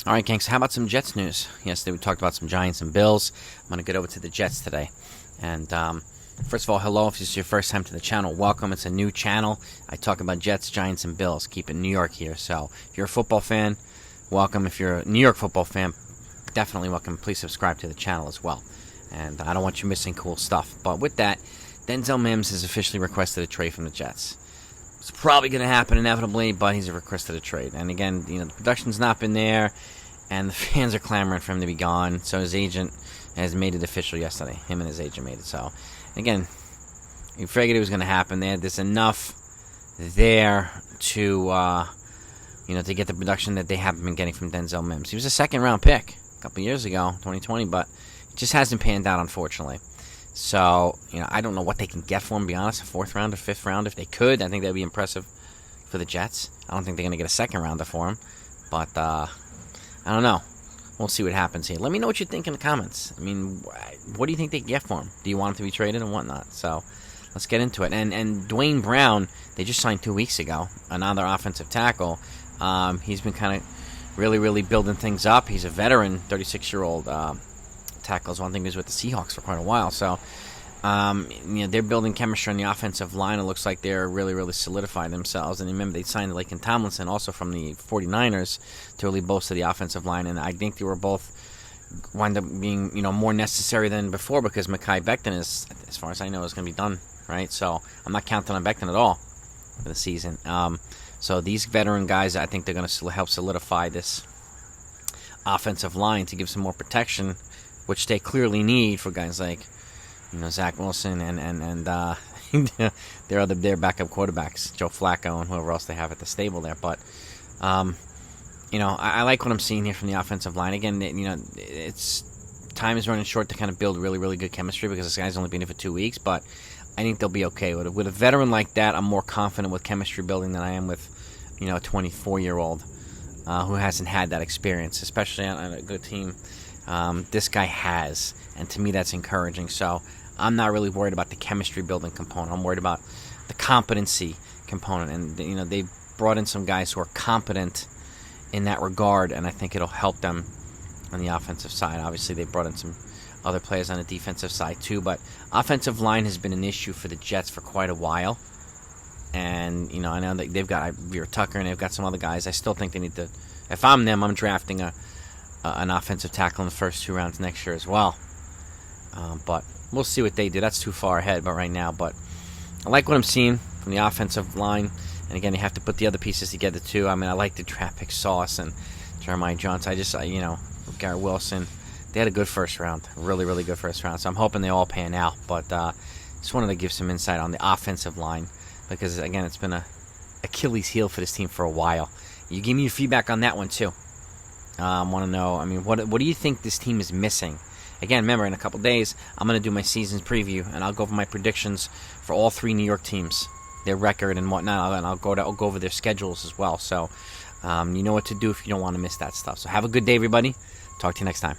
All right, gangs, how about some Jets news? Yesterday we talked about some Giants and Bills. I'm going to get over to the Jets today. And first of all, hello. If this is your first time to the channel, welcome. It's a new channel. I talk about Jets, Giants, and Bills. Keep it New York here. So if you're a football fan, welcome. If you're a New York football fan, definitely welcome. Please subscribe to the channel as well. And I don't want you missing cool stuff. But with that, Denzel Mims has officially requested a trade from the Jets. It's probably going to happen inevitably, but he's requested a trade. And again, the production's not been there, and the fans are clamoring for him to be gone. So his agent has made it official yesterday. Him and his agent made it. So, again, you figured it was going to happen. There's enough there to, to get the production that they haven't been getting from Denzel Mims. He was a second-round pick a couple years ago, 2020, but it just hasn't panned out, unfortunately. So, I don't know what they can get for him, to be honest. A fourth round or fifth round, if they could. I think that would be impressive for the Jets. I don't think they're going to get a second rounder for him. But, I don't know. We'll see what happens here. Let me know what you think in the comments. I mean, what do you think they can get for him? Do you want him to be traded and whatnot? So, let's get into it. And Dwayne Brown, they just signed 2 weeks ago. Another offensive tackle. He's been kind of really, really building things up. He's a veteran, 36-year-old tackles. One thing, he was with the Seahawks for quite a while. So, they're building chemistry on the offensive line. It looks like they're really, really solidifying themselves. And remember, they signed Laken Tomlinson also from the 49ers to really bolster the offensive line. And I think they were both wind up being, more necessary than before because Mekhi Becton is, as far as I know, is going to be done, right? So I'm not counting on Becton at all for the season. So these veteran guys, I think they're going to help solidify this offensive line to give some more protection, which they clearly need for guys like, Zach Wilson and their backup quarterbacks, Joe Flacco and whoever else they have at the stable there. But, I like what I'm seeing here from the offensive line. Again, it's time is running short to kind of build really, really good chemistry because this guy's only been here for 2 weeks. But I think they'll be okay with it. With a veteran like that, I'm more confident with chemistry building than I am with, a 24-year-old who hasn't had that experience, especially on a good team. This guy has, and to me that's encouraging. So I'm not really worried about the chemistry building component. I'm worried about the competency component, and they brought in some guys who are competent in that regard, and I think it'll help them on the offensive side. Obviously, they brought in some other players on the defensive side too, but offensive line has been an issue for the Jets for quite a while. And I know that they've got Vera Tucker and they've got some other guys. I still think they need to. If I'm them, I'm drafting an offensive tackle in the first 2 rounds next year as well. But we'll see what they do. That's too far ahead, but right now. But I like what I'm seeing from the offensive line. And again, you have to put the other pieces together too. I mean, I like the draft pick Sauce and Jeremiah Johnson. Garrett Wilson. They had a good first round, really, really good first round. So I'm hoping they all pan out. But just wanted to give some insight on the offensive line because again, it's been a Achilles heel for this team for a while. You give me your feedback on that one too. Want to know, what do you think this team is missing? Again, remember, in a couple days, I'm going to do my season's preview, and I'll go over my predictions for all 3 New York teams, their record and whatnot, and I'll go over their schedules as well. So, you know what to do if you don't want to miss that stuff. So have a good day, everybody. Talk to you next time.